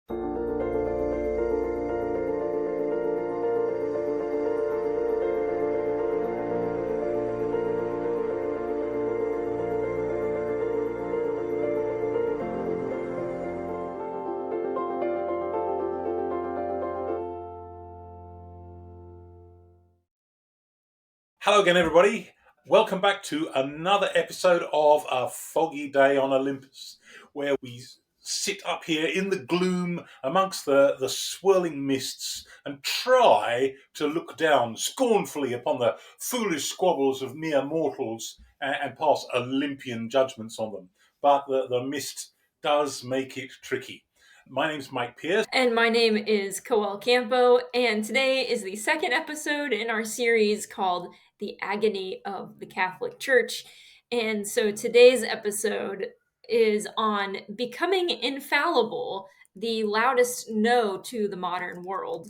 Hello again, everybody. Welcome back to another episode of A Foggy Day on Olympus, where we sit up here in the gloom amongst the swirling mists and try to look down scornfully upon the foolish squabbles of mere mortals and pass Olympian judgments on them. But the mist does make it tricky. My name's Mike Pierce. And my name is Coel Campo, and today is the second episode in our series called The Agony of the Catholic Church. And so today's episode is on becoming infallible, the loudest no to the modern world.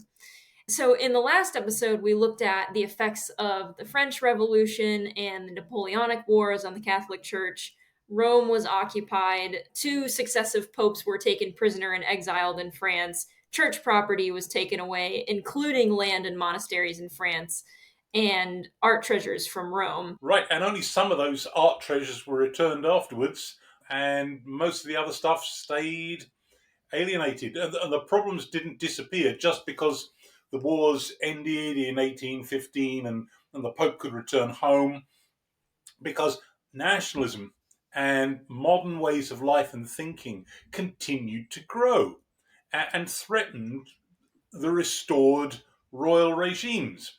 So, in the last episode, we looked at the effects of the French Revolution and the Napoleonic Wars on the Catholic Church. Rome was occupied, two successive popes were taken prisoner and exiled in France, church property was taken away, including land and monasteries in France, and art treasures from Rome. Right, and only some of those art treasures were returned afterwards, and most of the other stuff stayed alienated. And the problems didn't disappear just because the wars ended in 1815 and the Pope could return home, because nationalism and modern ways of life and thinking continued to grow and threatened the restored royal regimes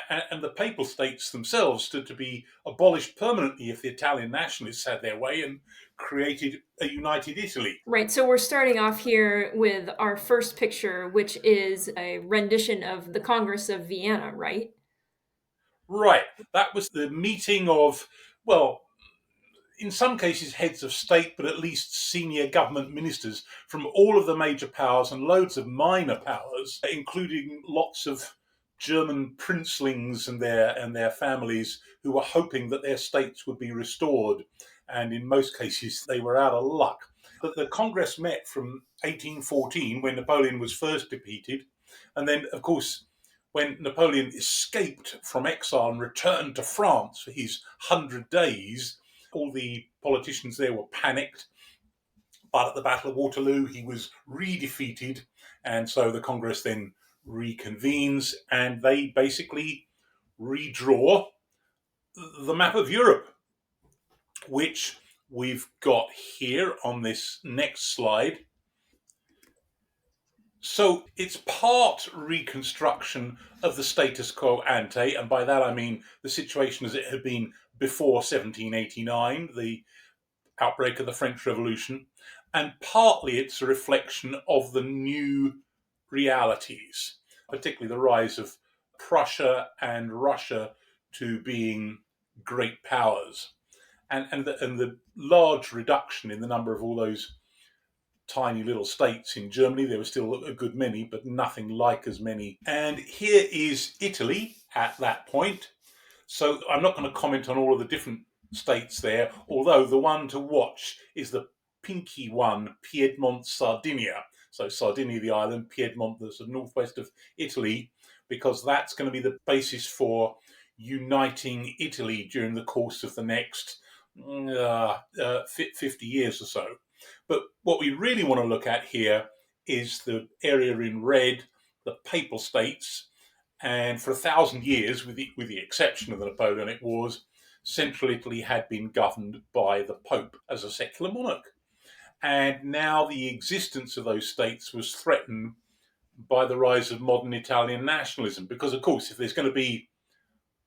and the Papal States themselves to be abolished permanently if the Italian nationalists had their way and created a united Italy. Right, so we're starting off here with our first picture, which is a rendition of the Congress of Vienna, right? Right, that was the meeting of, well, in some cases heads of state, but at least senior government ministers from all of the major powers and loads of minor powers, including lots of German princelings and their families who were hoping that their states would be restored. And in most cases, they were out of luck. But the Congress met from 1814, when Napoleon was first defeated. And then, of course, when Napoleon escaped from exile and returned to France for his 100 days, all the politicians there were panicked. But at the Battle of Waterloo, he was re-defeated. And so the Congress then reconvenes and they basically redraw the map of Europe, which we've got here on this next slide. So it's part reconstruction of the status quo ante, and by that I mean the situation as it had been before 1789, the outbreak of the French Revolution, and partly it's a reflection of the new realities, particularly the rise of Prussia and Russia to being great powers, and the large reduction in the number of all those tiny little states in Germany. There were still a good many, but nothing like as many. And here is Italy at that point. So I'm not going to comment on all of the different states there, although the one to watch is the pinky one, Piedmont, Sardinia. So Sardinia, the island, Piedmont, the sort of northwest of Italy, because that's going to be the basis for uniting Italy during the course of the next 50 years or so. But what we really want to look at here is the area in red, the Papal States. And for 1,000 years, with the exception of the Napoleonic Wars, central Italy had been governed by the Pope as a secular monarch. And now the existence of those states was threatened by the rise of modern Italian nationalism. Because, of course, if there's going to be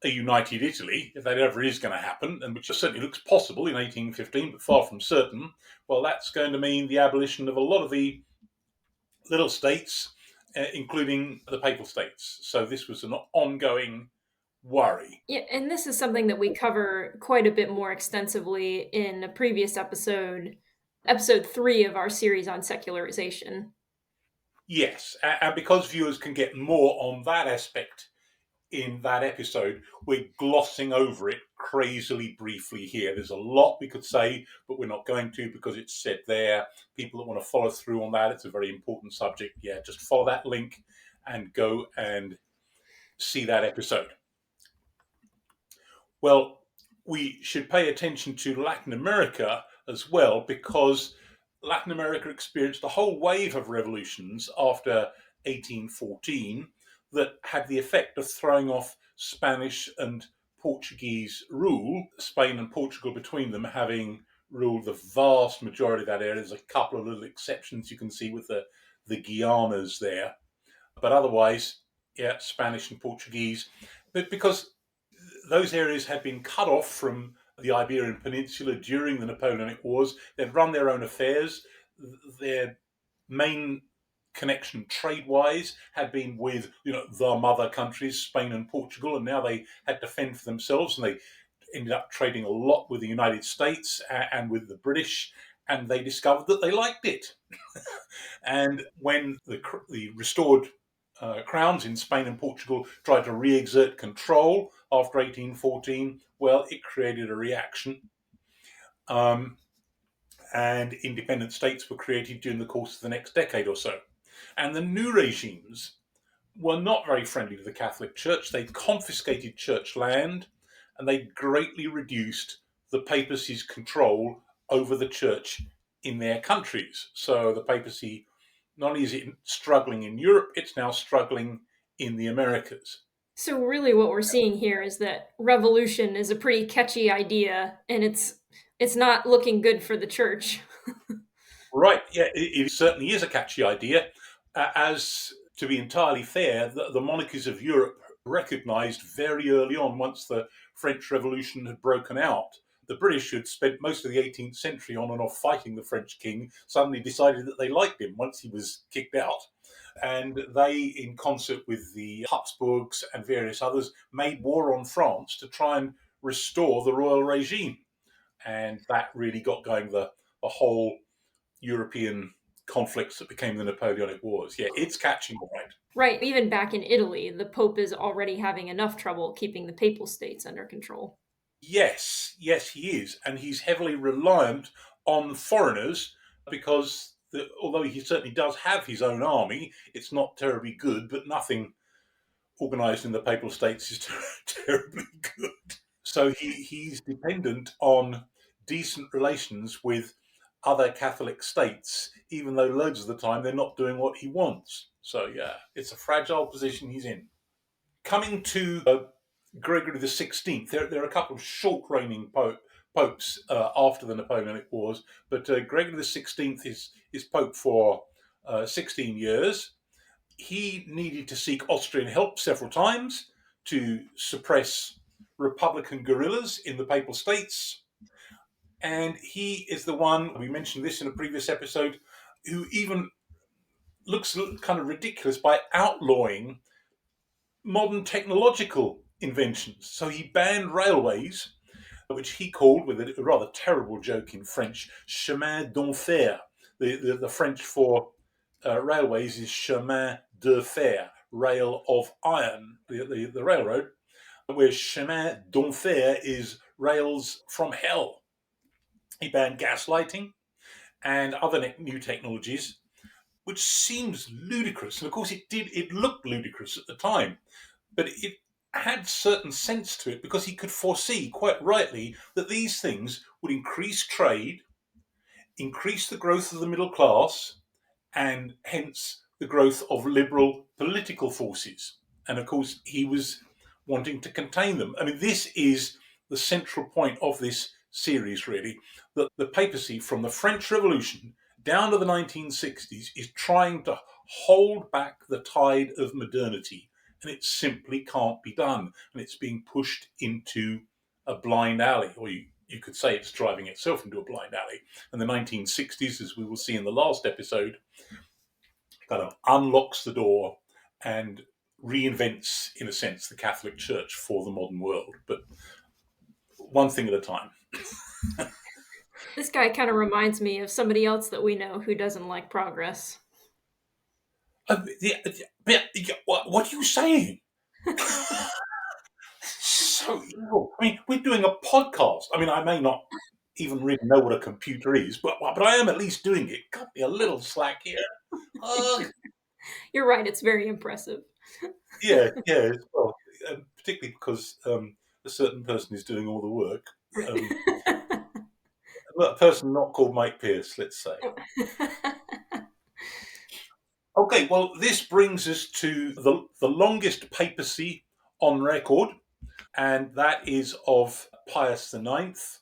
a united Italy, if that ever is going to happen, and which certainly looks possible in 1815, but far from certain, well, that's going to mean the abolition of a lot of the little states, including the Papal States. So this was an ongoing worry. Yeah, and this is something that we cover quite a bit more extensively in a previous episode, episode 3 of our series on secularization. Yes, and because viewers can get more on that aspect in that episode. We're glossing over it crazily briefly here. There's a lot we could say, but we're not going to because it's said there. People that want to follow through on that, it's a very important subject. Yeah, just follow that link and go and see that episode. Well, we should pay attention to Latin America as well, because Latin America experienced a whole wave of revolutions after 1814 that had the effect of throwing off Spanish and Portuguese rule, Spain and Portugal between them having ruled the vast majority of that area. There's a couple of little exceptions you can see with the Guianas there. But otherwise, yeah, Spanish and Portuguese. But because those areas had been cut off from the Iberian Peninsula during the Napoleonic Wars. They'd run their own affairs. Their main connection trade-wise had been with the mother countries, Spain and Portugal, and now they had to fend for themselves, and they ended up trading a lot with the United States and with the British, and they discovered that they liked it. And when the restored crowns in Spain and Portugal tried to re-exert control after 1814, well, it created a reaction. And independent states were created during the course of the next decade or so. And the new regimes were not very friendly to the Catholic Church. They confiscated church land, and they greatly reduced the papacy's control over the church in their countries. So the papacy, not only is it struggling in Europe, it's now struggling in the Americas. So really what we're seeing here is that revolution is a pretty catchy idea, and it's not looking good for the church. Right, yeah, it certainly is a catchy idea. As to be entirely fair, the monarchies of Europe recognised very early on, once the French Revolution had broken out, the British, who'd spent most of the 18th century on and off fighting the French king, suddenly decided that they liked him once he was kicked out. And they, in concert with the Habsburgs and various others, made war on France to try and restore the royal regime. And that really got going the whole European conflicts that became the Napoleonic Wars. Yeah, it's catching all right. Right, even back in Italy, the Pope is already having enough trouble keeping the Papal States under control. Yes, he is. And he's heavily reliant on foreigners because although he certainly does have his own army, it's not terribly good, but nothing organised in the Papal States is terribly good. So he's dependent on decent relations with other Catholic states, even though loads of the time they're not doing what he wants. So yeah, it's a fragile position he's in. Coming to Gregory XVI, there are a couple of short reigning popes after the Napoleonic Wars, but Gregory XVI is pope for 16 years. He needed to seek Austrian help several times to suppress Republican guerrillas in the Papal States. And he is the one, we mentioned this in a previous episode, who even looks kind of ridiculous by outlawing modern technological inventions. So he banned railways, which he called, with a rather terrible joke in French, chemin d'enfer. The French for railways is chemin de fer, rail of iron, the railroad, whereas chemin d'enfer is rails from hell. He banned gaslighting and other new technologies, which seems ludicrous. And of course, it looked ludicrous at the time, but it had certain sense to it because he could foresee quite rightly that these things would increase trade, increase the growth of the middle class, and hence the growth of liberal political forces. And of course, he was wanting to contain them. I mean, this is the central point of this series, really, that the papacy from the French Revolution down to the 1960s is trying to hold back the tide of modernity, and it simply can't be done. And it's being pushed into a blind alley, or you could say it's driving itself into a blind alley. And the 1960s, as we will see in the last episode, kind of unlocks the door and reinvents, in a sense, the Catholic Church for the modern world. But one thing at a time. This guy kind of reminds me of somebody else that we know who doesn't like progress. What are you saying? So evil. I mean, we're doing a podcast. I mean, I may not even really know what a computer is, but I am at least doing it. Cut me a little slack here. Uh, You're right, it's very impressive. yeah, yeah. Well, particularly because a certain person is doing all the work. Um, a person not called Mike Pierce, let's say. Okay, well, this brings us to the longest papacy on record, and that is of Pius IX.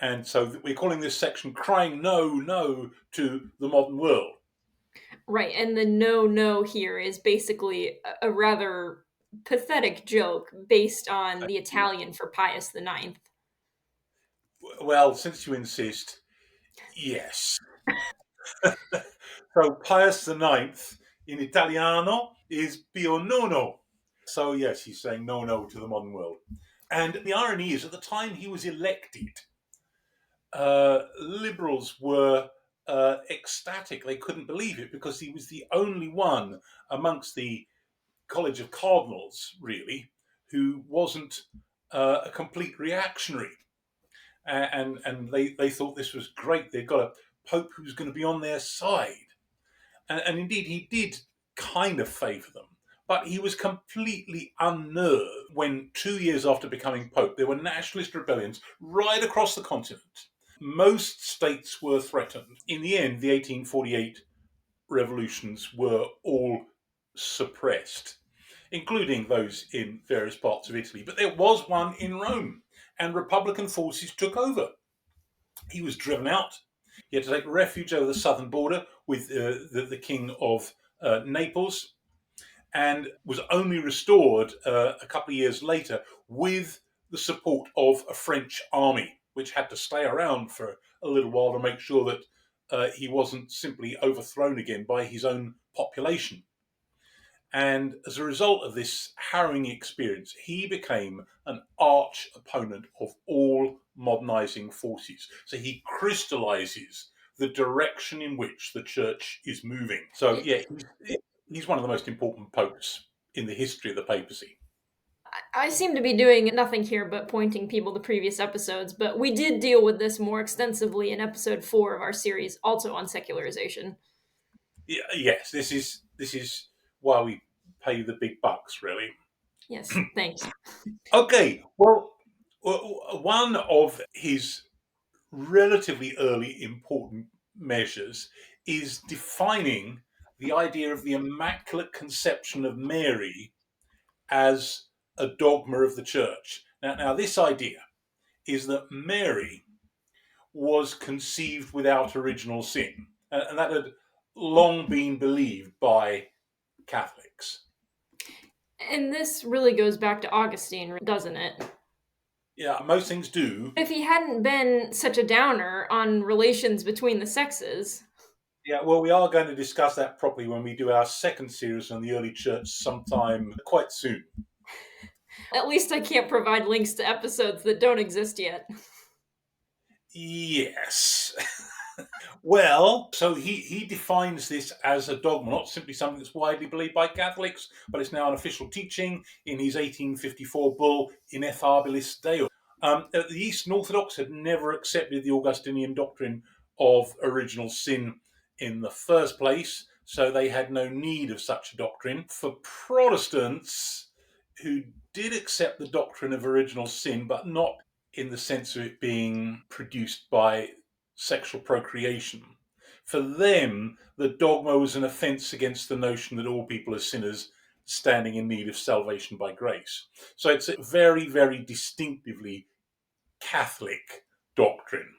And so we're calling this section Crying No, No to the Modern World. Right, and the no no here is basically a rather pathetic joke based on the Italian for Pius IX. Well, since you insist, yes. So Pius IX in Italiano is Pio Nono. So yes, he's saying no, no to the modern world. And the irony is, at the time he was elected, liberals were ecstatic. They couldn't believe it because he was the only one amongst the College of Cardinals, really, who wasn't a complete reactionary. And they thought this was great. They'd got a pope who was going to be on their side. And indeed, he did kind of favour them. But he was completely unnerved when 2 years after becoming pope, there were nationalist rebellions right across the continent. Most states were threatened. In the end, the 1848 revolutions were all suppressed, including those in various parts of Italy. But there was one in Rome, and Republican forces took over. He was driven out. He had to take refuge over the southern border with the King of Naples, and was only restored a couple of years later with the support of a French army, which had to stay around for a little while to make sure that he wasn't simply overthrown again by his own population. And as a result of this harrowing experience, he became an arch opponent of all modernizing forces. So he crystallizes the direction in which the church is moving. So, yeah, he's one of the most important popes in the history of the papacy. I seem to be doing nothing here but pointing people to previous episodes, but we did deal with this more extensively in episode 4 of our series, also on secularization. Yeah, yes, this is why we pay the big bucks, really. Yes, thanks. Okay, well, one of his relatively early important measures is defining the idea of the Immaculate Conception of Mary as a dogma of the church. Now this idea is that Mary was conceived without original sin, and that had long been believed by Catholics. And this really goes back to Augustine, doesn't it? Yeah, most things do. If he hadn't been such a downer on relations between the sexes, Yeah, well, we are going to discuss that properly when we do our second series on the early church sometime quite soon. at least I can't provide links to episodes that don't exist yet. Yes. Well, so he defines this as a dogma, not simply something that's widely believed by Catholics, but it's now an official teaching in his 1854 bull, Ineffabilis Deus. The Eastern Orthodox had never accepted the Augustinian doctrine of original sin in the first place, so they had no need of such a doctrine. For Protestants who did accept the doctrine of original sin, but not in the sense of it being produced by sexual procreation, for them, the dogma was an offence against the notion that all people are sinners standing in need of salvation by grace. So it's a very, very distinctively Catholic doctrine.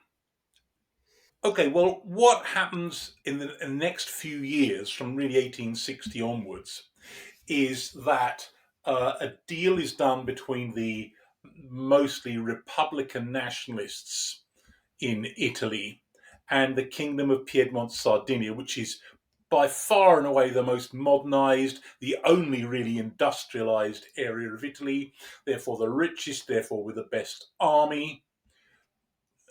Okay, well, what happens in the next few years, from really 1860 onwards, is that a deal is done between the mostly Republican nationalists in Italy and the Kingdom of Piedmont Sardinia, which is by far and away the most modernized, the only really industrialized area of Italy, therefore the richest, therefore with the best army.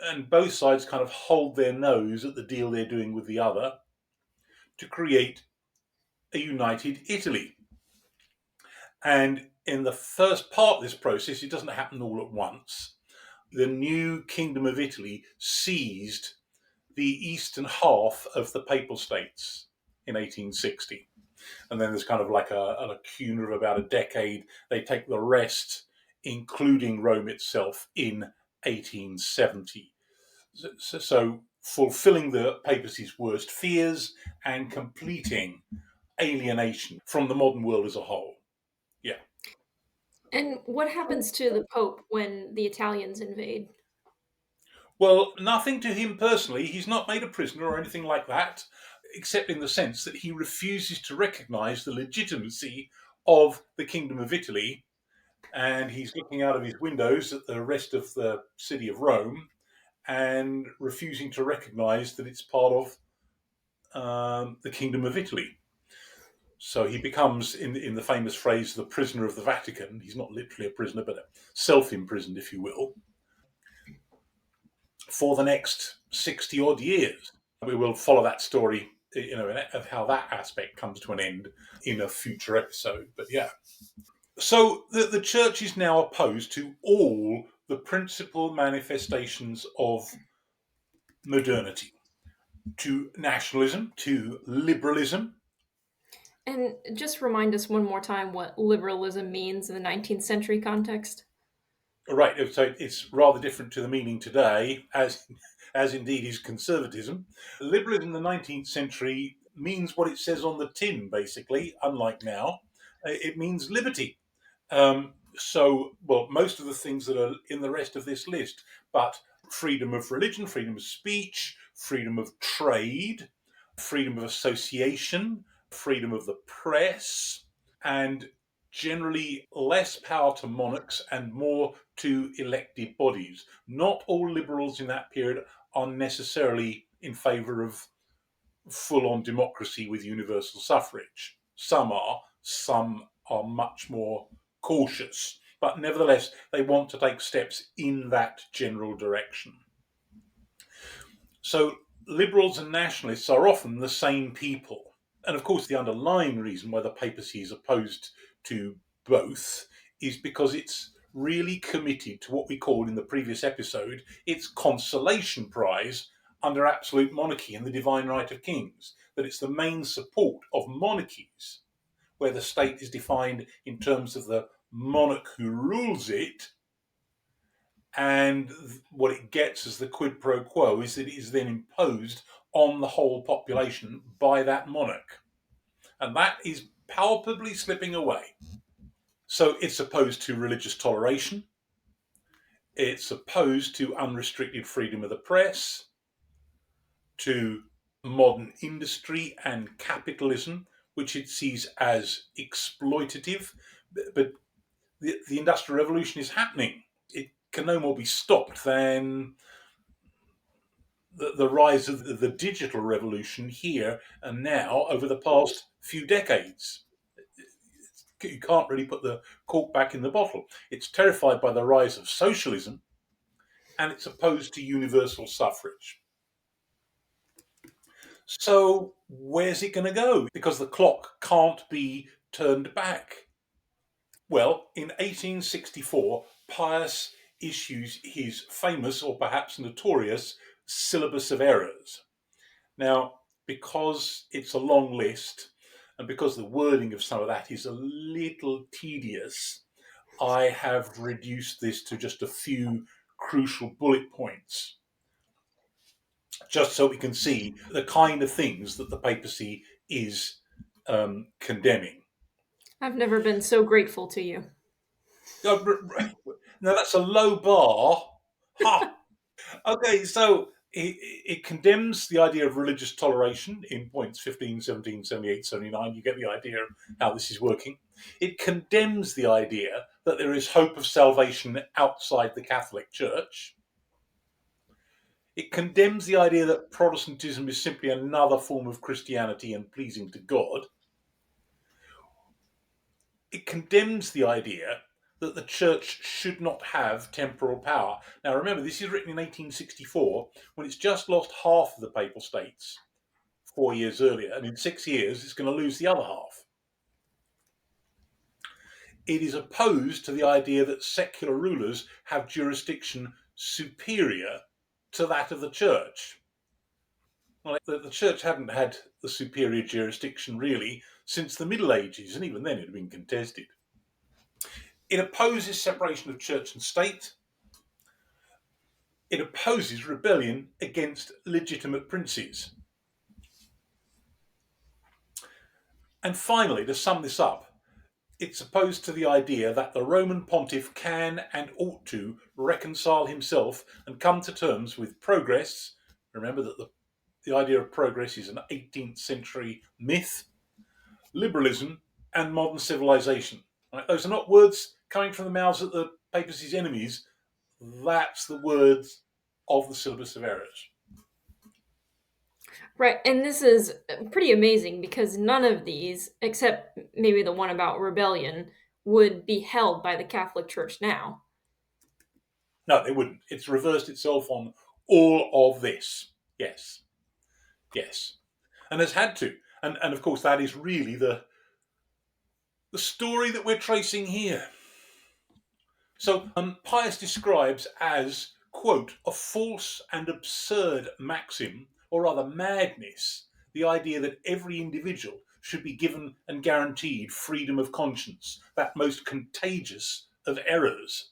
And both sides kind of hold their nose at the deal they're doing with the other to create a united Italy. And in the first part of this process, it doesn't happen all at once. The new Kingdom of Italy seized the eastern half of the Papal States in 1860. And then there's kind of like a lacuna of about a decade. They take the rest, including Rome itself, in 1870. So fulfilling the papacy's worst fears and completing alienation from the modern world as a whole. Yeah. And what happens to the Pope when the Italians invade? Well, nothing to him personally. He's not made a prisoner or anything like that, except in the sense that he refuses to recognize the legitimacy of the Kingdom of Italy. And he's looking out of his windows at the rest of the city of Rome and refusing to recognize that it's part of the Kingdom of Italy. So he becomes, in the famous phrase, the prisoner of the Vatican. He's not literally a prisoner, but self-imprisoned, if you will, for the next 60 odd years. We will follow that story, of how that aspect comes to an end in a future episode. But yeah. So the church is now opposed to all the principal manifestations of modernity, to nationalism, to liberalism. And just remind us one more time what liberalism means in the 19th century context. Right, so it's rather different to the meaning today, as indeed is conservatism. Liberalism in the 19th century means what it says on the tin, basically, unlike now. It means liberty. Well, most of the things that are in the rest of this list, but freedom of religion, freedom of speech, freedom of trade, freedom of association, freedom of the press, and generally less power to monarchs and more to elected bodies. Not all liberals in that period are necessarily in favour of full-on democracy with universal suffrage. Some are much more cautious, but nevertheless they want to take steps in that general direction. So liberals and nationalists are often the same people. And of course, the underlying reason why the papacy is opposed to both is because it's really committed to what we called in the previous episode its consolation prize under absolute monarchy and the divine right of kings. That it's the main support of monarchies, where the state is defined in terms of the monarch who rules it, and what it gets as the quid pro quo is that it is then imposed on the whole population by that monarch. And that is palpably slipping away. So it's opposed to religious toleration. It's opposed to unrestricted freedom of the press, to modern industry and capitalism, which it sees as exploitative. But the Industrial Revolution is happening. It can no more be stopped than the rise of the digital revolution here and now over the past few decades. You can't really put the cork back in the bottle. It's terrified by the rise of socialism, and it's opposed to universal suffrage. So where's it going to go? Because the clock can't be turned back. Well, in 1864, Pius issues his famous, or perhaps notorious, syllabus of errors. Now, because it's a long list, and because the wording of some of that is a little tedious, I have reduced this to just a few crucial bullet points, just so we can see the kind of things that the papacy is condemning. I've never been so grateful to you. Now, that's a low bar. Ha! Okay, so it condemns the idea of religious toleration in points 15, 17, 78, 79. You get the idea of how this is working. It condemns the idea that there is hope of salvation outside the Catholic Church. It condemns the idea that Protestantism is simply another form of Christianity and pleasing to God. It condemns the idea that the church should not have temporal power. Now remember, this is written in 1864, when it's just lost half of the Papal States 4 years earlier, and in 6 years it's going to lose the other half. it is opposed to the idea that secular rulers have jurisdiction superior to that of the church. Well, the church hadn't had the superior jurisdiction really since the Middle Ages, and even then it had been contested. It opposes separation of church and state. It opposes rebellion against legitimate princes. And finally, to sum this up, it's opposed to the idea that the Roman pontiff can and ought to reconcile himself and come to terms with progress. Remember that the idea of progress is an 18th century myth, liberalism, and modern civilization. Right? Those are not words coming from the mouths of the papacy's enemies. That's the words of the Syllabus of Errors. Right, and this is pretty amazing because none of these, except maybe the one about rebellion, would be held by the Catholic Church now. No, they wouldn't. It's reversed itself on all of this. Yes. Yes. And has had to. And of course, that is really the story that we're tracing here. So Pius describes as, quote, a false and absurd maxim, or rather madness, the idea that every individual should be given and guaranteed freedom of conscience, that most contagious of errors.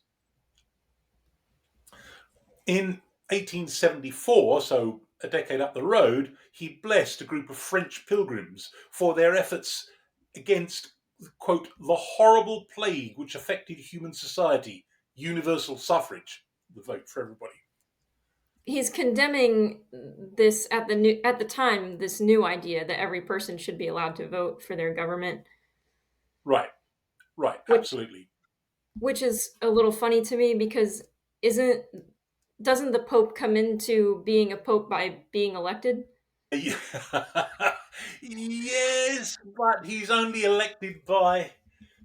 In 1874, so a decade up the road, he blessed a group of French pilgrims for their efforts against, quote, the horrible plague which affected human society, universal suffrage, the vote for everybody. He's condemning this at the time, this new idea that every person should be allowed to vote for their government. Right, absolutely. Which is a little funny to me because doesn't the Pope come into being a Pope by being elected? Yes, but he's only elected by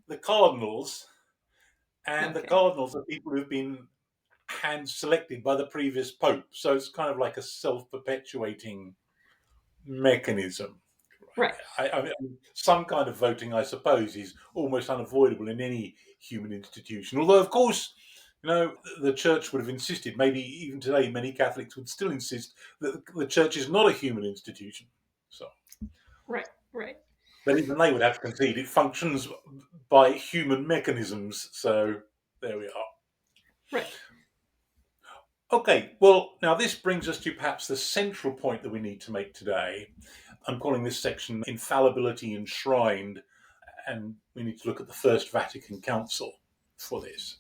the cardinals, and the Okay. cardinals are people who've been hand selected by the previous pope. So it's kind of like a self-perpetuating mechanism. Right. I mean, some kind of voting, I suppose, is almost unavoidable in any human institution. Although, of course, the church would have insisted, maybe even today, many Catholics would still insist that the church is not a human institution. So, Right. but even they would have to concede it functions by human mechanisms. So there we are. Right. Okay, well, now this brings us to perhaps the central point that we need to make today. I'm calling this section Infallibility Enshrined, and we need to look at the First Vatican Council for this.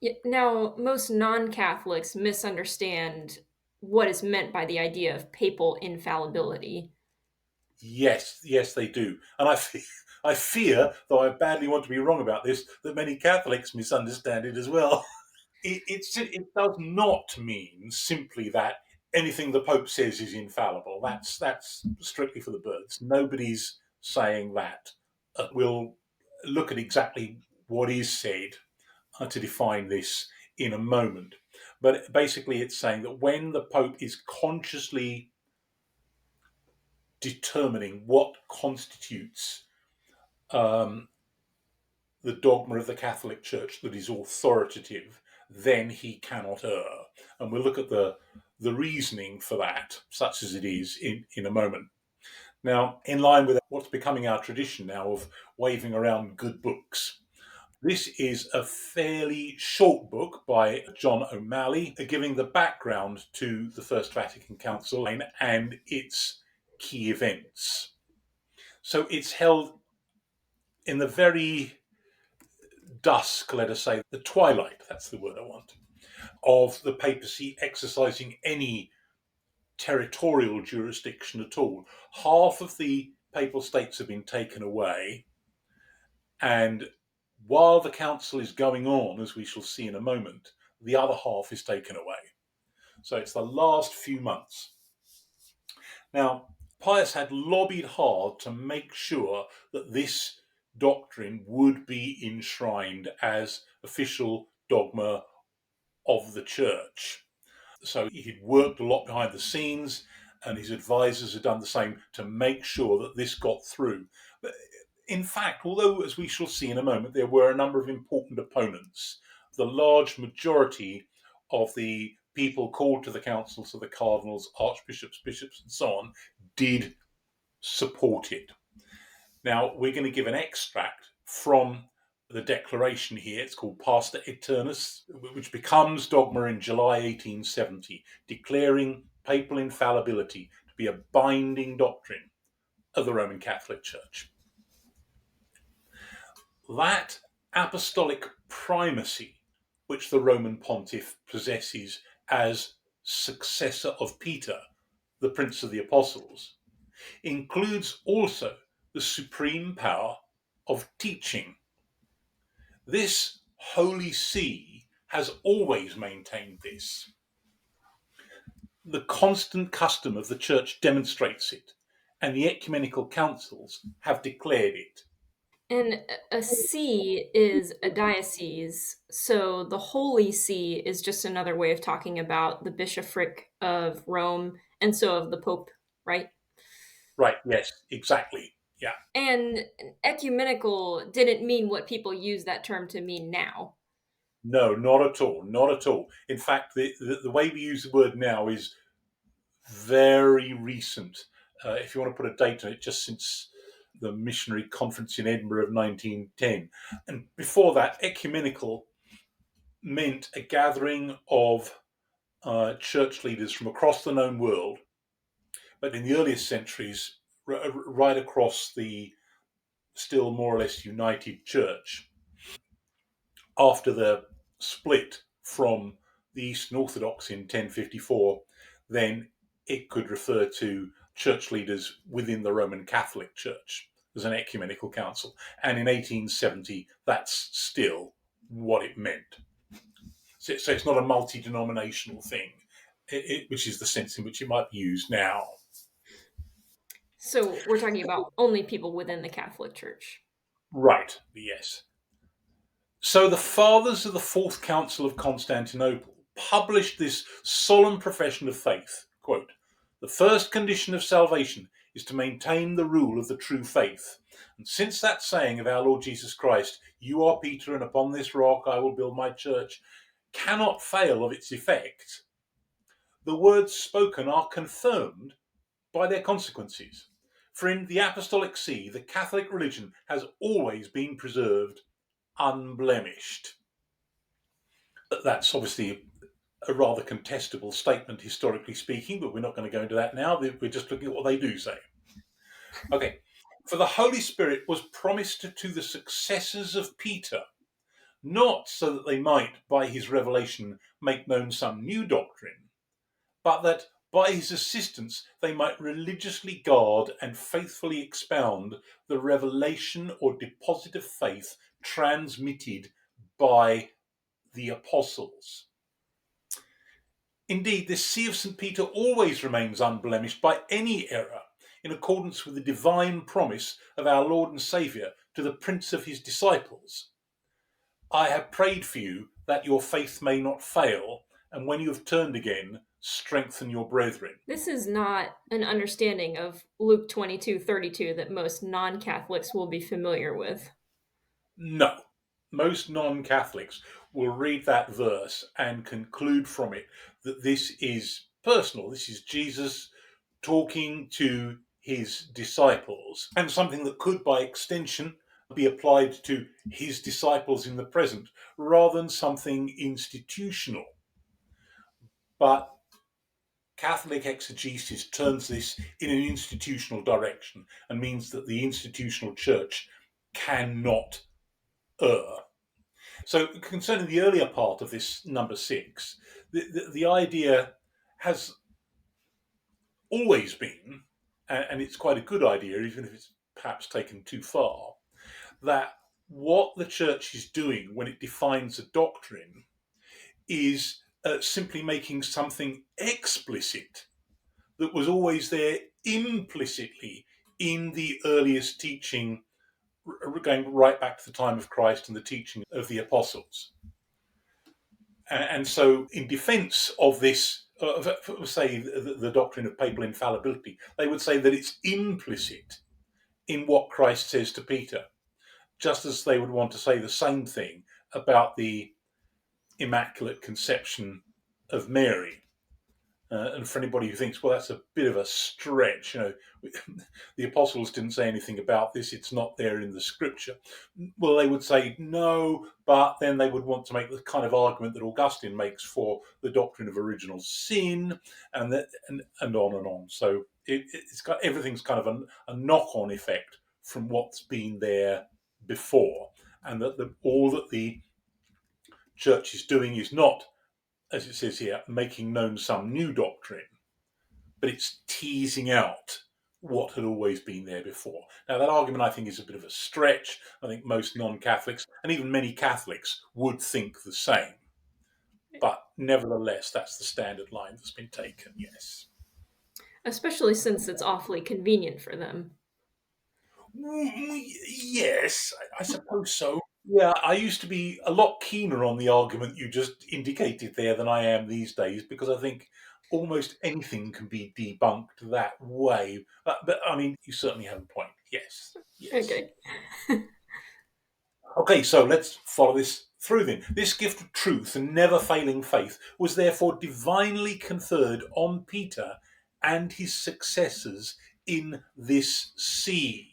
Yeah, now, most non-Catholics misunderstand what is meant by the idea of papal infallibility. Yes, they do. And I fear, though I badly want to be wrong about this, that many Catholics misunderstand it as well. It does not mean simply that anything the Pope says is infallible. That's strictly for the birds. Nobody's saying that. We'll look at exactly what is said to define this in a moment. But basically, it's saying that when the Pope is consciously determining what constitutes the dogma of the Catholic Church that is authoritative, then he cannot err. And we'll look at the reasoning for that, such as it is, in a moment. Now, in line with what's becoming our tradition now of waving around good books, this is a fairly short book by John O'Malley, giving the background to the First Vatican Council and its key events. So it's held in the very dusk, let us say, the twilight, that's the word I want, of the papacy exercising any territorial jurisdiction at all. Half of the Papal States have been taken away, and while the council is going on, as we shall see in a moment, the other half is taken away. So it's the last few months. Now, Pius had lobbied hard to make sure that this doctrine would be enshrined as official dogma of the church. So he'd worked a lot behind the scenes, and his advisors had done the same to make sure that this got through. But In fact, although, as we shall see in a moment, there were a number of important opponents, the large majority of the people called to the council, so the cardinals, archbishops, bishops, and so on, did support it. Now, we're going to give an extract from the declaration here. It's called Pastor Eternus, which becomes dogma in July 1870, declaring papal infallibility to be a binding doctrine of the Roman Catholic Church. That apostolic primacy which the Roman pontiff possesses as successor of Peter, the Prince of the Apostles, includes also the supreme power of teaching. This Holy See has always maintained this. The constant custom of the Church demonstrates it, and the ecumenical councils have declared it. And a see is a diocese. So the Holy See is just another way of talking about the bishopric of Rome and so of the Pope, right? Right, yes, exactly. Yeah. And ecumenical didn't mean what people use that term to mean now. No, not at all. Not at all. In fact, the way we use the word now is very recent. If you want to put a date on it, just since the missionary conference in Edinburgh of 1910. And before that, ecumenical meant a gathering of church leaders from across the known world, but in the earliest centuries, right across the still more or less united church. After the split from the Eastern Orthodox in 1054, then it could refer to church leaders within the Roman Catholic Church as an ecumenical council. And in 1870, that's still what it meant. So it's not a multi-denominational thing, which is the sense in which it might be used now. So we're talking about only people within the Catholic Church. Right, yes. So the fathers of the Fourth Council of Constantinople published this solemn profession of faith. Quote, "The first condition of salvation is to maintain the rule of the true faith. And since that saying of our Lord Jesus Christ, 'You are Peter, and upon this rock I will build my church,' cannot fail of its effect, the words spoken are confirmed by their consequences. For in the Apostolic See, the Catholic religion has always been preserved unblemished." That's obviously a rather contestable statement, historically speaking, but we're not going to go into that now. We're just looking at what they do say. Okay. "For the Holy Spirit was promised to the successors of Peter, not so that they might, by his revelation, make known some new doctrine, but that by his assistance they might religiously guard and faithfully expound the revelation or deposit of faith transmitted by the apostles." Indeed, this See of St. Peter always remains unblemished by any error, in accordance with the divine promise of our Lord and Saviour to the Prince of his disciples. "I have prayed for you that your faith may not fail, and when you have turned again, strengthen your brethren." This is not an understanding of Luke 22:32 that most non-Catholics will be familiar with. No. Most non-Catholics will read that verse and conclude from it that this is personal. This is Jesus talking to his disciples, and something that could, by extension, be applied to his disciples in the present, rather than something institutional. But Catholic exegesis turns this in an institutional direction and means that the institutional church cannot err. So, concerning the earlier part of this number 6, the idea has always been, and it's quite a good idea, even if it's perhaps taken too far, that what the church is doing when it defines a doctrine is simply making something explicit that was always there implicitly in the earliest teaching, going right back to the time of Christ and the teaching of the apostles. And so, in defense of this, say, the doctrine of papal infallibility, they would say that it's implicit in what Christ says to Peter, just as they would want to say the same thing about the Immaculate Conception of Mary. And for anybody who thinks, well, that's a bit of a stretch, the apostles didn't say anything about this, it's not there in the scripture. Well, they would say no, but then they would want to make the kind of argument that Augustine makes for the doctrine of original sin, and on and on. So it's got everything's kind of a knock-on effect from what's been there before, and that all that the church is doing is not, as it says here, making known some new doctrine, but it's teasing out what had always been there before. Now, that argument, I think, is a bit of a stretch. I think most non-Catholics, and even many Catholics, would think the same. But nevertheless, that's the standard line that's been taken, yes. Especially since it's awfully convenient for them. Yes, I suppose so. Yeah, I used to be a lot keener on the argument you just indicated there than I am these days, because I think almost anything can be debunked that way. But I mean, you certainly have a point. Yes. Okay. Okay, so let's follow this through then. This gift of truth and never failing faith was therefore divinely conferred on Peter and his successors in this see.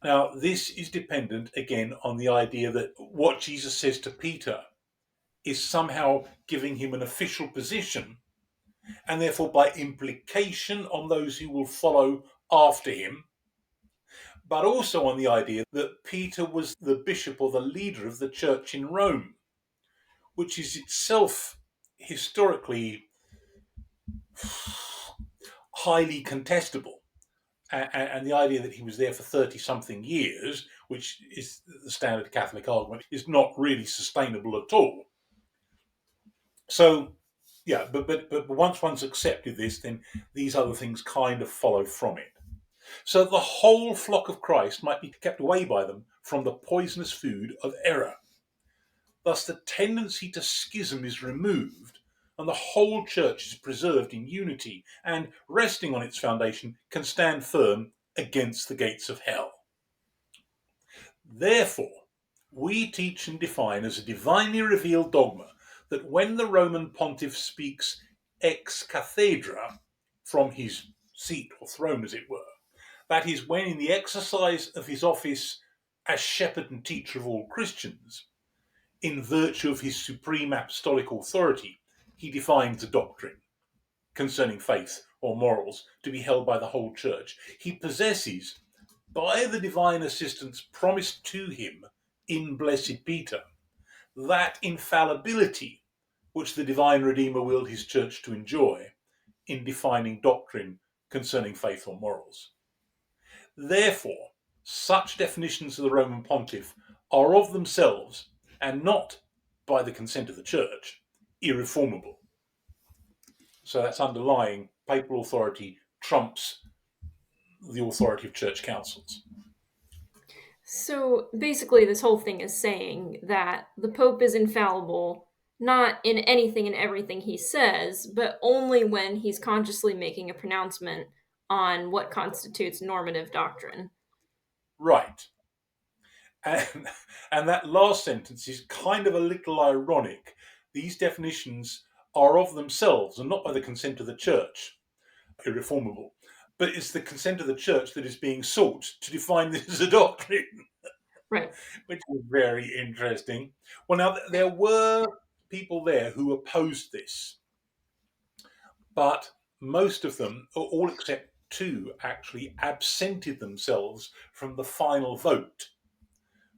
Now, this is dependent, again, on the idea that what Jesus says to Peter is somehow giving him an official position, and therefore, by implication, on those who will follow after him, but also on the idea that Peter was the bishop or the leader of the church in Rome, which is itself historically highly contestable. And the idea that he was there for 30-something years, which is the standard Catholic argument, is not really sustainable at all. So, yeah, but once one's accepted this, then these other things kind of follow from it. So the whole flock of Christ might be kept away by them from the poisonous food of error. Thus the tendency to schism is removed, and the whole church is preserved in unity, and resting on its foundation can stand firm against the gates of hell. Therefore, we teach and define as a divinely revealed dogma that when the Roman pontiff speaks ex cathedra, from his seat or throne as it were, that is, when in the exercise of his office as shepherd and teacher of all Christians, in virtue of his supreme apostolic authority, he defines a doctrine concerning faith or morals to be held by the whole church. He possesses, by the divine assistance promised to him in Blessed Peter, that infallibility which the divine Redeemer willed his church to enjoy in defining doctrine concerning faith or morals. Therefore, such definitions of the Roman pontiff are of themselves, and not by the consent of the church, irreformable. So that's underlying papal authority trumps the authority of church councils. So basically, this whole thing is saying that the Pope is infallible, not in anything and everything he says, but only when he's consciously making a pronouncement on what constitutes normative doctrine. Right. And that last sentence is kind of a little ironic. These definitions are of themselves and not by the consent of the church, irreformable. But it's the consent of the church that is being sought to define this as a doctrine. Right. Which is very interesting. Well, now, there were people there who opposed this, but most of them, all except two, actually absented themselves from the final vote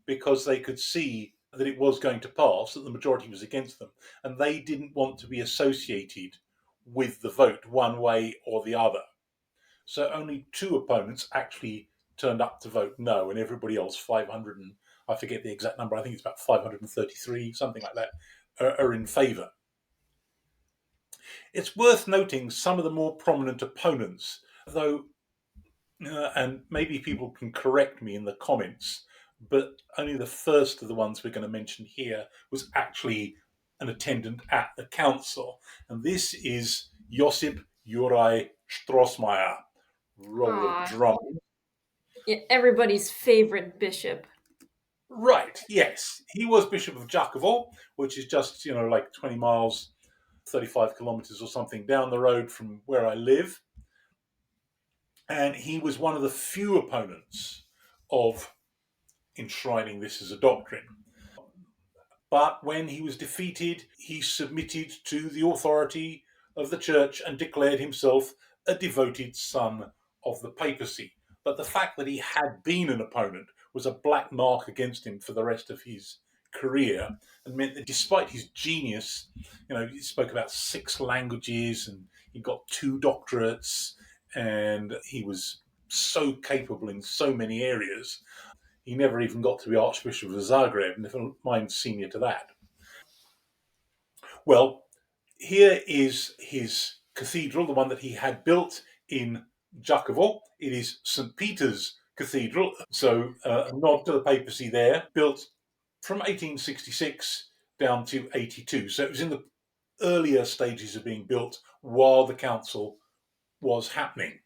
because they could see that it was going to pass, that the majority was against them, and they didn't want to be associated with the vote one way or the other. So only two opponents actually turned up to vote no, and everybody else, 500 and I forget the exact number, I think it's about 533, something like that, are in favour. It's worth noting some of the more prominent opponents, though, and maybe people can correct me in the comments, but only the first of the ones we're going to mention here was actually an attendant at the council, and this is Josip Juraj Strossmayer. Roll of drums. Yeah, everybody's favorite bishop. Right, yes. He was Bishop of Giacomo, which is just, like 20 miles, 35 kilometers or something down the road from where I live. And he was one of the few opponents of enshrining this as a doctrine. But when he was defeated, he submitted to the authority of the church and declared himself a devoted son of the papacy. But the fact that he had been an opponent was a black mark against him for the rest of his career, and meant that despite his genius, he spoke about 6 languages and he got 2 doctorates, and he was so capable in so many areas. He never even got to be Archbishop of Zagreb, never mind senior to that. Well, here is his cathedral, the one that he had built in Giacomo. It is St. Peter's Cathedral, so a nod to the papacy there, built from 1866 down to 82. So it was in the earlier stages of being built while the council was happening.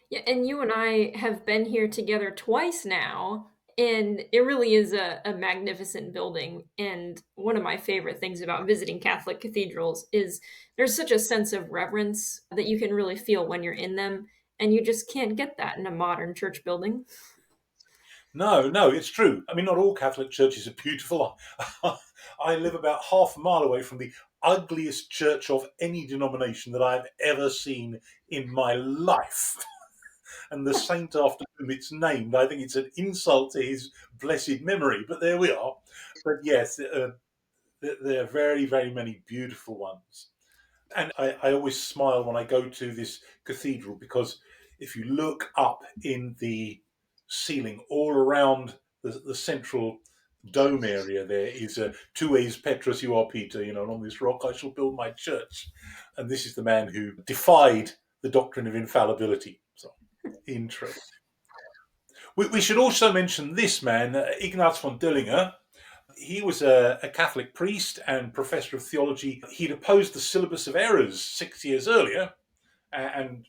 Yeah, and you and I have been here together twice now, and it really is a magnificent building. And one of my favorite things about visiting Catholic cathedrals is there's such a sense of reverence that you can really feel when you're in them, and you just can't get that in a modern church building. No, it's true. I mean, not all Catholic churches are beautiful. I live about half a mile away from the ugliest church of any denomination that I've ever seen in my life. And the saint after whom it's named, I think it's an insult to his blessed memory, but there we are. But yes, there are very, very many beautiful ones. And I always smile when I go to this cathedral, because if you look up in the ceiling all around the central dome area, there is a tu es Petrus, you are Peter, and on this rock I shall build my church. And this is the man who defied the doctrine of infallibility. So interesting. We should also mention this man, Ignaz von Dillinger. He was a Catholic priest and professor of theology. He'd opposed the syllabus of errors 6 years earlier, and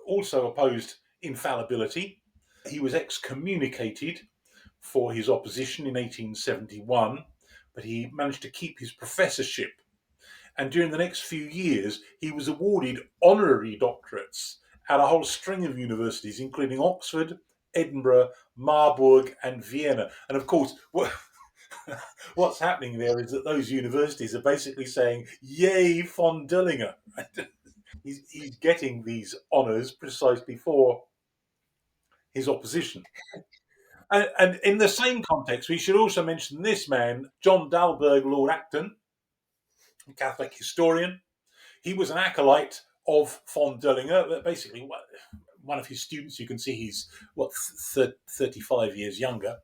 also opposed infallibility. He was excommunicated for his opposition in 1871, but he managed to keep his professorship. And during the next few years, he was awarded honorary doctorates at a whole string of universities, including Oxford, Edinburgh, Marburg, and Vienna. And of course, what's happening there is that those universities are basically saying, "Yay, von Dillinger!" He's getting these honours precisely for his opposition. And in the same context, we should also mention this man, John Dalberg Lord Acton, a Catholic historian. He was an acolyte of von Dillinger, but basically one of his students. You can see he's, 35 years younger.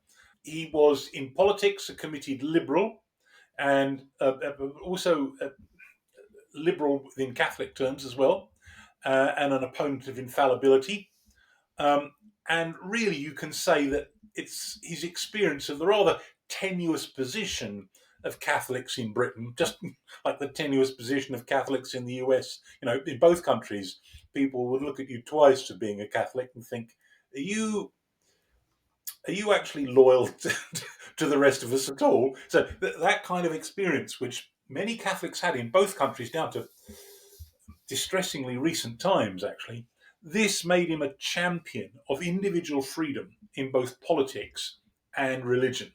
He was in politics a committed liberal, and also liberal within Catholic terms as well, and an opponent of infallibility. Um, and really, you can say that it's his experience of the rather tenuous position of Catholics in Britain, just like the tenuous position of Catholics in the US. In both countries, people would look at you twice for being a Catholic and think, "Are you actually loyal to the rest of us at all?" So that kind of experience, which many Catholics had in both countries down to distressingly recent times, actually, this made him a champion of individual freedom in both politics and religion.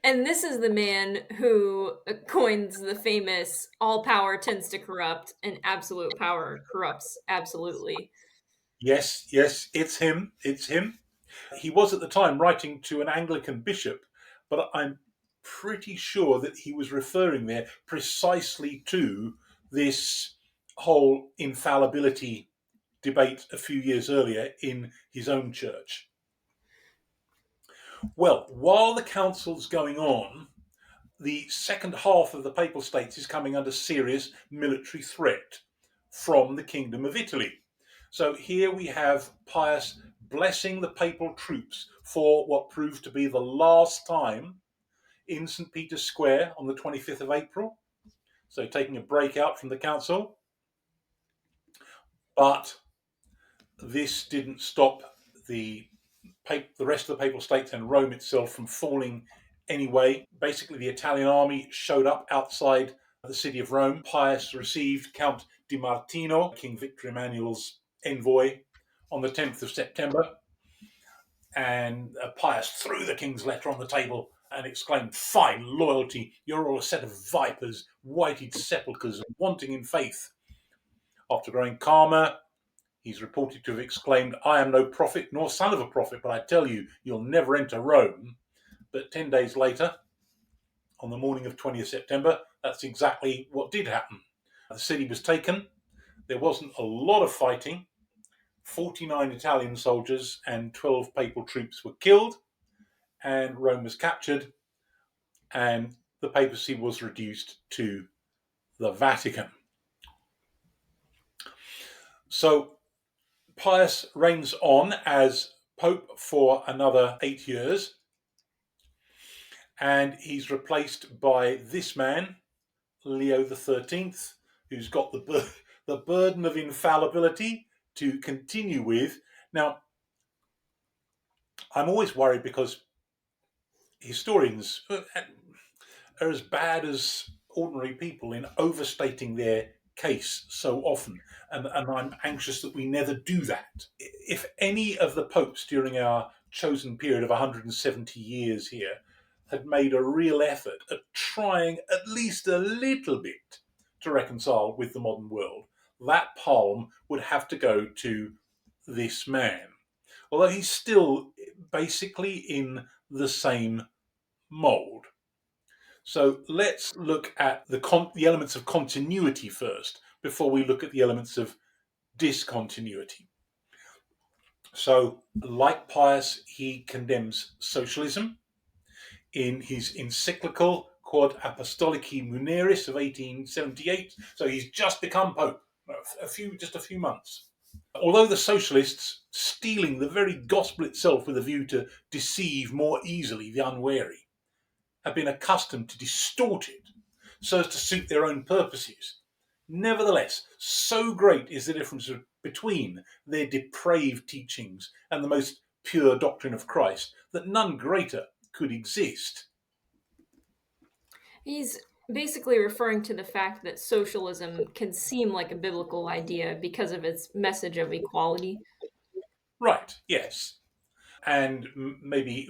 And this is the man who coins the famous all power tends to corrupt and absolute power corrupts absolutely. Yes, it's him. It's him. He was at the time writing to an Anglican bishop, but I'm pretty sure that he was referring there precisely to this whole infallibility debate a few years earlier in his own church. Well, while the council's going on, the second half of the Papal States is coming under serious military threat from the Kingdom of Italy. So here we have Pius blessing the papal troops for what proved to be the last time in St. Peter's Square on the 25th of April. So taking a break out from the council. But this didn't stop the rest of the Papal States and Rome itself from falling anyway. Basically, the Italian army showed up outside the city of Rome. Pius received Count Di Martino, King Victor Emmanuel's envoy, on the 10th of September. And Pius threw the king's letter on the table and exclaimed, "Fine loyalty! You're all a set of vipers, whited sepulchres, and wanting in faith." After growing calmer, he's reported to have exclaimed, "I am no prophet nor son of a prophet, but I tell you, you'll never enter Rome." But 10 days later, on the morning of 20th September, that's exactly what did happen. The city was taken. There wasn't a lot of fighting. 49 Italian soldiers and 12 papal troops were killed, and Rome was captured, and the papacy was reduced to the Vatican. So Pius reigns on as Pope for another 8 years, and he's replaced by this man, Leo XIII, who's got the burden of infallibility to continue with. Now, I'm always worried because historians are as bad as ordinary people in overstating their case so often, and I'm anxious that we never do that. If any of the popes during our chosen period of 170 years here had made a real effort at trying at least a little bit to reconcile with the modern world, that palm would have to go to this man. Although he's still basically in the same mold. So let's look at the elements of continuity first, before we look at the elements of discontinuity. So, like Pius, he condemns socialism in his encyclical Quod Apostolici Muneris of 1878. So he's just become Pope, just a few months. Although the socialists, stealing the very gospel itself with a view to deceive more easily the unwary, have been accustomed to distort it so as to suit their own purposes. Nevertheless, so great is the difference between their depraved teachings and the most pure doctrine of Christ that none greater could exist. He's basically referring to the fact that socialism can seem like a biblical idea because of its message of equality. Right, yes. And maybe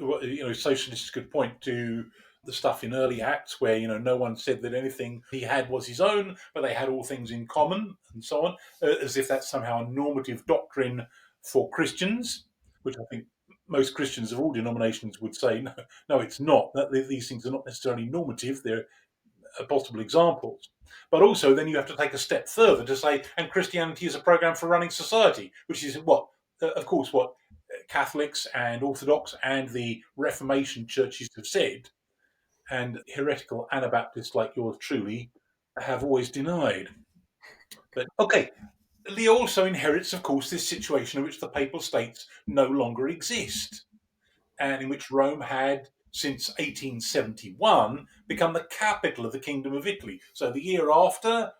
socialists could point to the stuff in early Acts where no one said that anything he had was his own, but they had all things in common and so on, as if that's somehow a normative doctrine for Christians, which I think most Christians of all denominations would say no, it's not. That these things are not necessarily normative; they're possible examples. But also, then you have to take a step further to say, and Christianity is a program for running society, which is what Catholics and Orthodox and the Reformation churches have said, and heretical Anabaptists like yours truly have always denied. But okay, Leo also inherits, of course, this situation in which the Papal States no longer exist, and in which Rome had, since 1871, become the capital of the Kingdom of Italy. So the year after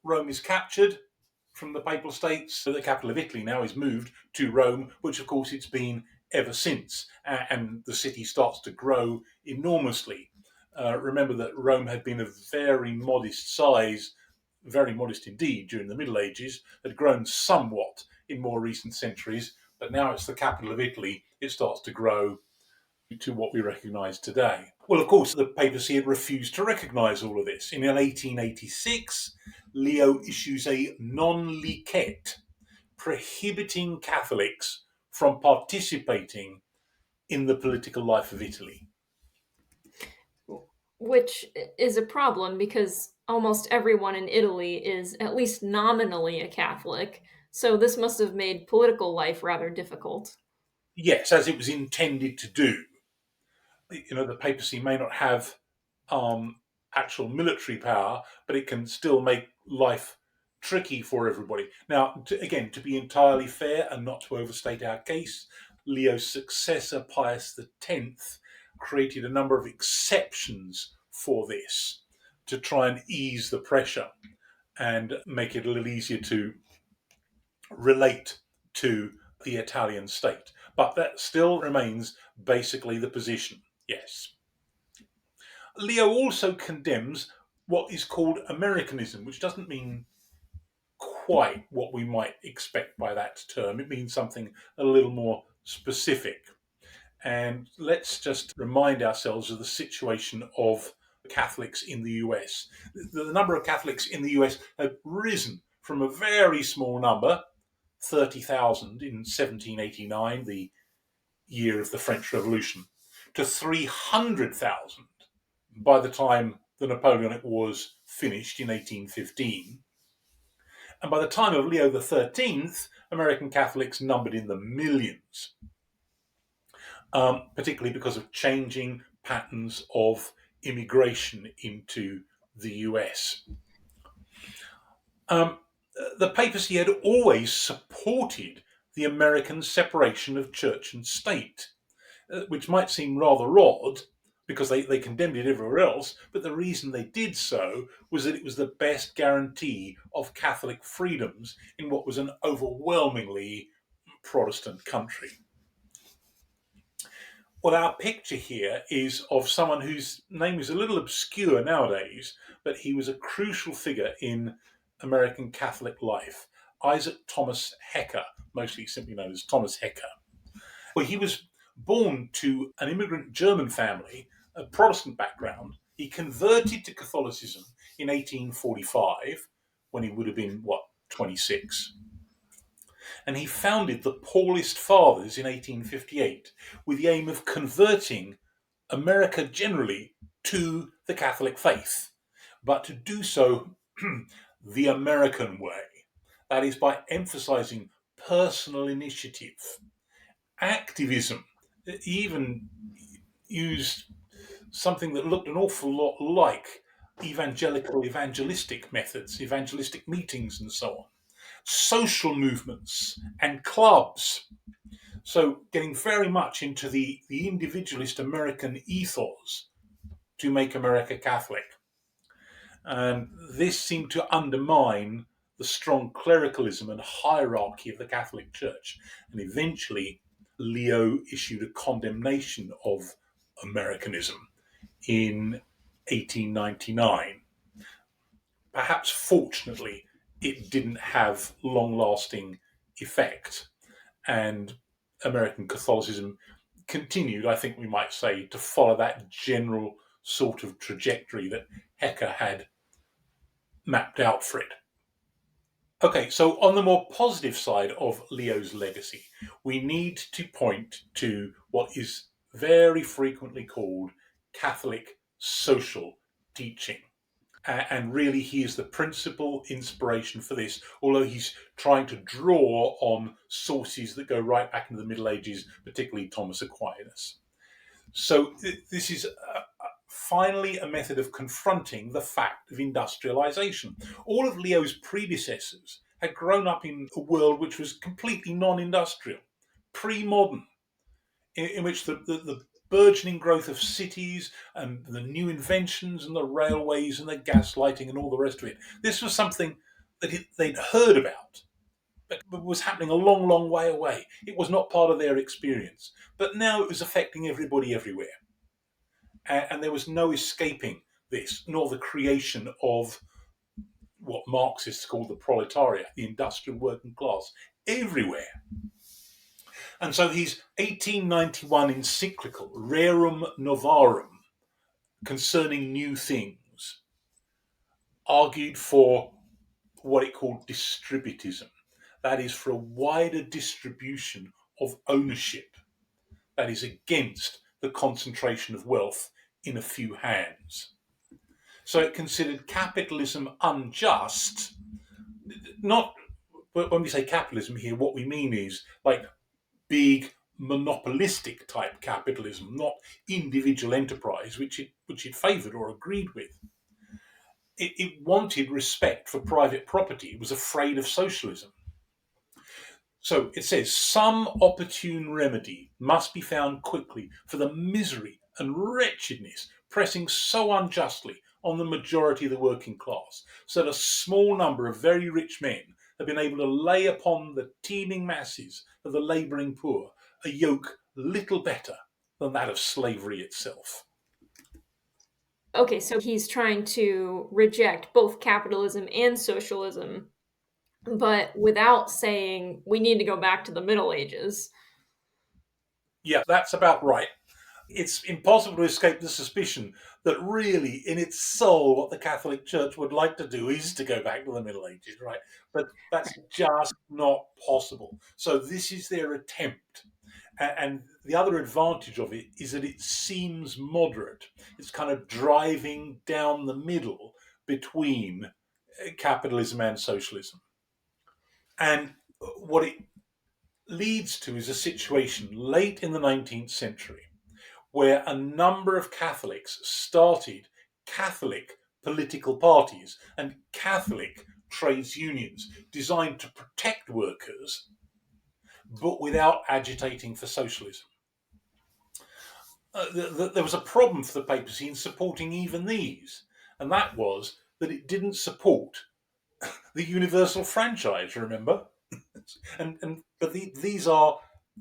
Rome is captured from the Papal States, the capital of Italy now is moved to Rome, which of course it's been ever since, and the city starts to grow enormously. Remember that Rome had been a very modest size, very modest indeed during the Middle Ages, had grown somewhat in more recent centuries, but now it's the capital of Italy, it starts to grow to what we recognise today. Well, of course, the papacy had refused to recognise all of this. In 1886, Leo issues a non-licet prohibiting Catholics from participating in the political life of Italy. Which is a problem because almost everyone in Italy is at least nominally a Catholic. So this must have made political life rather difficult. Yes, as it was intended to do. The papacy may not have actual military power, but it can still make life tricky for everybody. Now, to be entirely fair and not to overstate our case, Leo's successor, Pius X, created a number of exceptions for this to try and ease the pressure and make it a little easier to relate to the Italian state. But that still remains basically the position, yes. Leo also condemns what is called Americanism, which doesn't mean quite what we might expect by that term. It means something a little more specific. And let's just remind ourselves of the situation of Catholics in the US. The number of Catholics in the US have risen from a very small number, 30,000 in 1789, the year of the French Revolution, to 300,000 by the time the Napoleonic Wars finished in 1815. And by the time of Leo XIII, American Catholics numbered in the millions, particularly because of changing patterns of immigration into the US. The papacy had always supported the American separation of church and state, which might seem rather odd because they condemned it everywhere else, but the reason they did so was that it was the best guarantee of Catholic freedoms in what was an overwhelmingly Protestant country. Well, our picture here is of someone whose name is a little obscure nowadays, but he was a crucial figure in American Catholic life. Isaac Thomas Hecker, mostly simply known as Thomas Hecker. Well, he was born to an immigrant German family, a Protestant background. He converted to Catholicism in 1845, when he would have been, 26. And he founded the Paulist Fathers in 1858 with the aim of converting America generally to the Catholic faith, but to do so the American way. That is, by emphasizing personal initiative, activism. He even used something that looked an awful lot like evangelistic methods, evangelistic meetings and so on. Social movements and clubs. So getting very much into the individualist American ethos to make America Catholic. And this seemed to undermine the strong clericalism and hierarchy of the Catholic Church. And eventually, Leo issued a condemnation of Americanism in 1899. Perhaps fortunately, it didn't have long-lasting effect, and American Catholicism continued, I think we might say, to follow that general sort of trajectory that Hecker had mapped out for it. Okay, so on the more positive side of Leo's legacy, we need to point to what is very frequently called Catholic social teaching. And really, he is the principal inspiration for this, although he's trying to draw on sources that go right back into the Middle Ages, particularly Thomas Aquinas. So this is finally a method of confronting the fact of industrialization. All of Leo's predecessors had grown up in a world which was completely non-industrial, pre-modern, in which the burgeoning growth of cities and the new inventions and the railways and the gaslighting and all the rest of it. This was something that they'd heard about, but was happening a long, long way away. It was not part of their experience. But now it was affecting everybody everywhere. And there was no escaping this, nor the creation of what Marxists call the proletariat, the industrial working class, everywhere. And so his 1891 encyclical, Rerum Novarum, concerning new things, argued for what it called distributism. That is, for a wider distribution of ownership. That is against the concentration of wealth in a few hands. So it considered capitalism unjust. Not, when we say capitalism here, what we mean is like big monopolistic type capitalism, not individual enterprise, which it favoured or agreed with. It wanted respect for private property. It was afraid of socialism. So it says, some opportune remedy must be found quickly for the misery and wretchedness pressing so unjustly on the majority of the working class, so that a small number of very rich men have been able to lay upon the teeming masses of the labouring poor a yoke little better than that of slavery itself. Okay, so he's trying to reject both capitalism and socialism, but without saying we need to go back to the Middle Ages. Yeah, that's about right. It's impossible to escape the suspicion that really, in its soul, what the Catholic Church would like to do is to go back to the Middle Ages, right? But that's just not possible. So this is their attempt. And the other advantage of it is that it seems moderate. It's kind of driving down the middle between capitalism and socialism. And what it leads to is a situation late in the 19th century where a number of Catholics started Catholic political parties and Catholic trades unions designed to protect workers, but without agitating for socialism. There was a problem for the papacy in supporting even these, and that was that it didn't support the universal franchise, remember? These are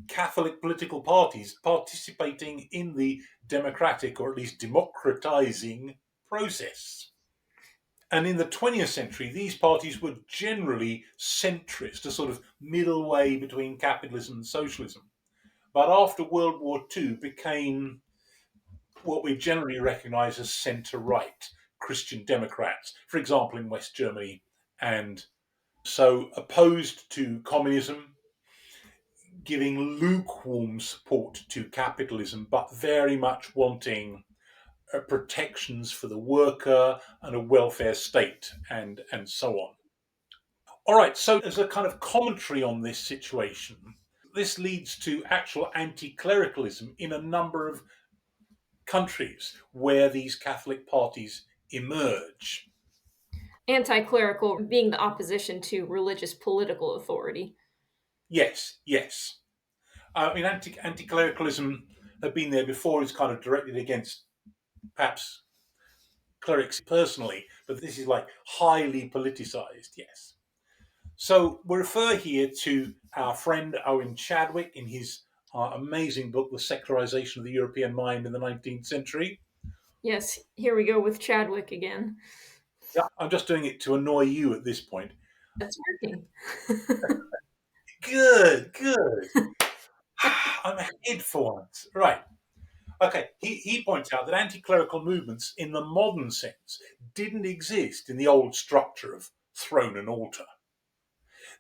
Catholic political parties participating in the democratic, or at least democratizing, process. And in the 20th century, these parties were generally centrist, a sort of middle way between capitalism and socialism. But after World War II, became what we generally recognize as centre right Christian Democrats, for example, in West Germany, and so opposed to communism, giving lukewarm support to capitalism, but very much wanting protections for the worker and a welfare state, and so on. All right, so as a kind of commentary on this situation, this leads to actual anti-clericalism in a number of countries where these Catholic parties emerge. Anti-clerical being the opposition to religious political authority. Yes, yes. I mean, anti-clericalism had been there before. It's kind of directed against perhaps clerics personally, but this is like highly politicized, yes. So we refer here to our friend Owen Chadwick in his amazing book, The Secularization of the European Mind in the 19th Century. Yes, here we go with Chadwick again. Yeah, I'm just doing it to annoy you at this point. That's working. Good, good. I'm ahead for once. Right. Okay, he points out that anti clerical movements in the modern sense didn't exist in the old structure of throne and altar.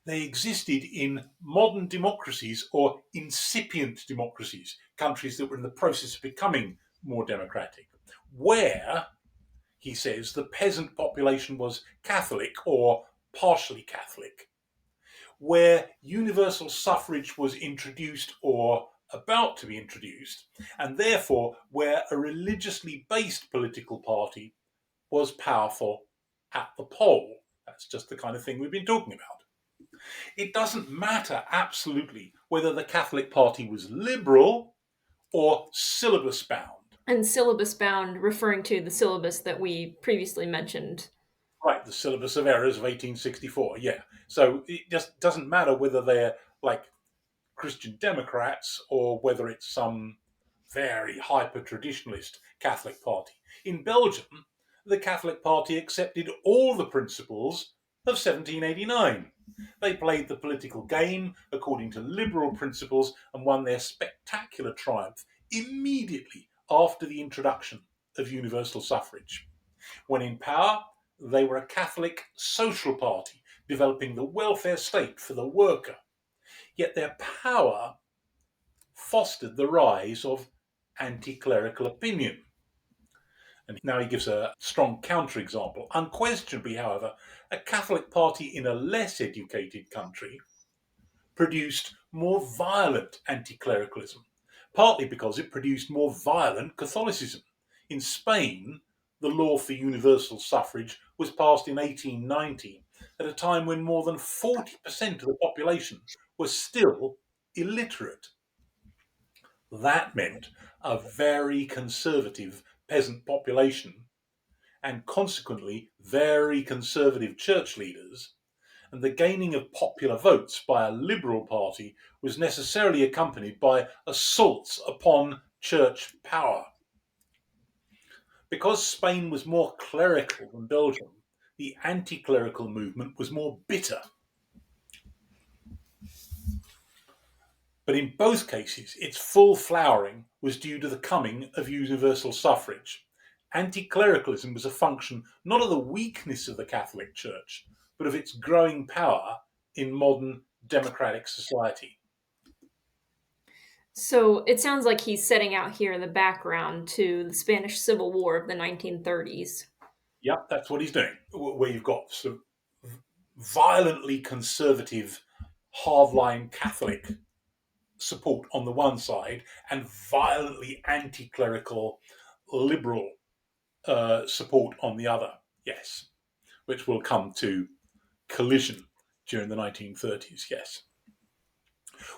They existed in modern democracies or incipient democracies, countries that were in the process of becoming more democratic, where, he says, the peasant population was Catholic or partially Catholic, where universal suffrage was introduced or about to be introduced, and therefore where a religiously based political party was powerful at the poll. That's just the kind of thing we've been talking about. It doesn't matter absolutely whether the Catholic Party was liberal or syllabus bound. And syllabus bound, referring to the syllabus that we previously mentioned. Right, the syllabus of errors of 1864, yeah. So it just doesn't matter whether they're like Christian Democrats or whether it's some very hyper traditionalist Catholic party. In Belgium, the Catholic Party accepted all the principles of 1789. They played the political game according to liberal principles and won their spectacular triumph immediately after the introduction of universal suffrage. When in power, they were a Catholic social party developing the welfare state for the worker. Yet their power fostered the rise of anti-clerical opinion. And now he gives a strong counterexample. Unquestionably, however, a Catholic party in a less educated country produced more violent anti-clericalism, partly because it produced more violent Catholicism. In Spain, the law for universal suffrage was passed in 1890 at a time when more than 40% of the population was still illiterate. That meant a very conservative peasant population and consequently very conservative church leaders, and the gaining of popular votes by a liberal party was necessarily accompanied by assaults upon church power. Because Spain was more clerical than Belgium, the anti-clerical movement was more bitter. But in both cases, its full flowering was due to the coming of universal suffrage. Anti-clericalism was a function not of the weakness of the Catholic Church, but of its growing power in modern democratic society. So it sounds like he's setting out here the background to the Spanish Civil War of the 1930s. Yep, that's what he's doing, where you've got sort of violently conservative, hardline Catholic support on the one side and violently anti-clerical liberal support on the other. Yes, which will come to collision during the 1930s. Yes.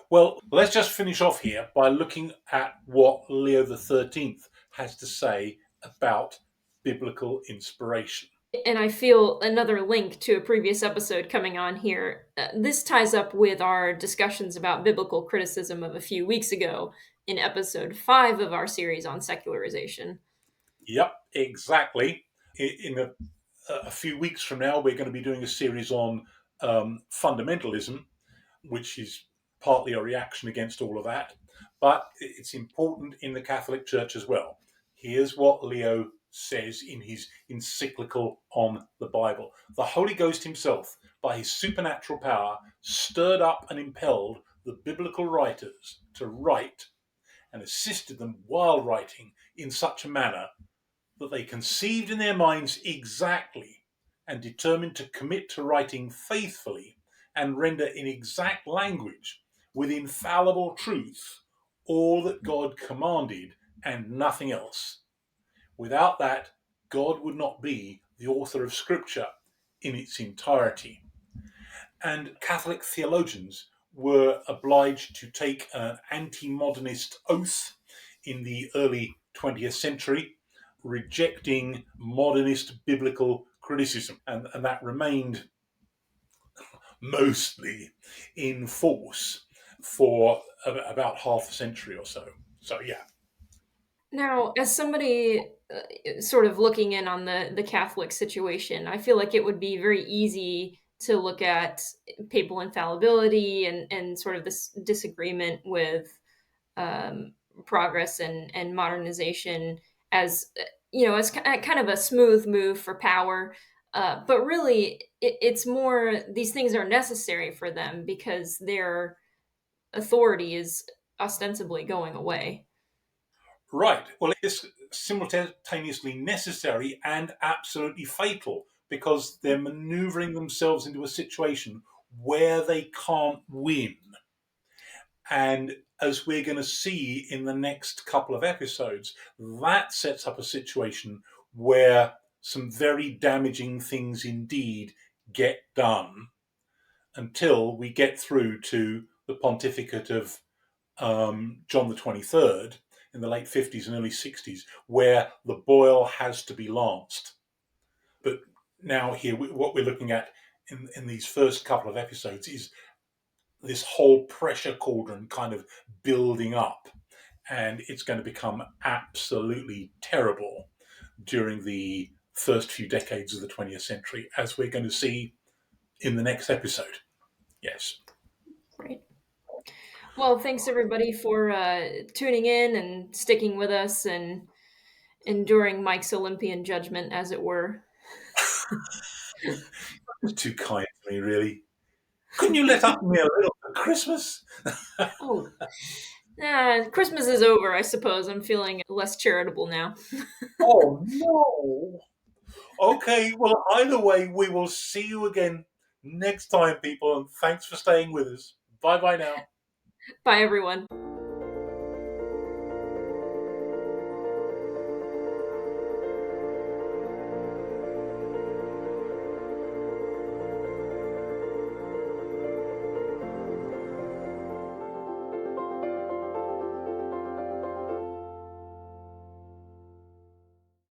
Well, let's just finish off here by looking at what Leo XIII has to say about biblical inspiration. And I feel another link to a previous episode coming on here. This ties up with our discussions about biblical criticism of a few weeks ago in episode 5 of our series on secularization. Yep, exactly. In a few weeks from now, we're going to be doing a series on fundamentalism, which is partly a reaction against all of that. But it's important in the Catholic Church as well. Here's what Leo says in his encyclical on the Bible. The Holy Ghost himself, by his supernatural power, stirred up and impelled the biblical writers to write and assisted them while writing in such a manner that they conceived in their minds exactly and determined to commit to writing faithfully and render in exact language with infallible truth all that God commanded and nothing else. Without that, God would not be the author of Scripture in its entirety. And Catholic theologians were obliged to take an anti-modernist oath in the early 20th century, rejecting modernist biblical criticism. And that remained mostly in force for about half a century or so. So, yeah. Now, as somebody sort of looking in on the Catholic situation, I feel like it would be very easy to look at papal infallibility and sort of this disagreement with um, progress and modernization as as kind of a smooth move for power. But really, it's more these things are necessary for them because their authority is ostensibly going away. Right. Well, it's simultaneously necessary and absolutely fatal because they're maneuvering themselves into a situation where they can't win. And as we're going to see in the next couple of episodes, that sets up a situation where some very damaging things indeed get done until we get through to the pontificate of John the 23rd in the late 50s and early 60s, where the boil has to be lanced. But now here, what we're looking at in these first couple of episodes is this whole pressure cauldron kind of building up, and it's going to become absolutely terrible during the first few decades of the 20th century, as we're going to see in the next episode. Yes. Right. Well, thanks everybody for tuning in and sticking with us and enduring Mike's Olympian judgment, as it were. It's too kind to me, really. Couldn't you let up me a little for Christmas? Oh, Christmas is over, I suppose. I'm feeling less charitable now. Oh, no. Okay, well, either way, we will see you again next time, people, and thanks for staying with us. Bye bye now. Bye, everyone.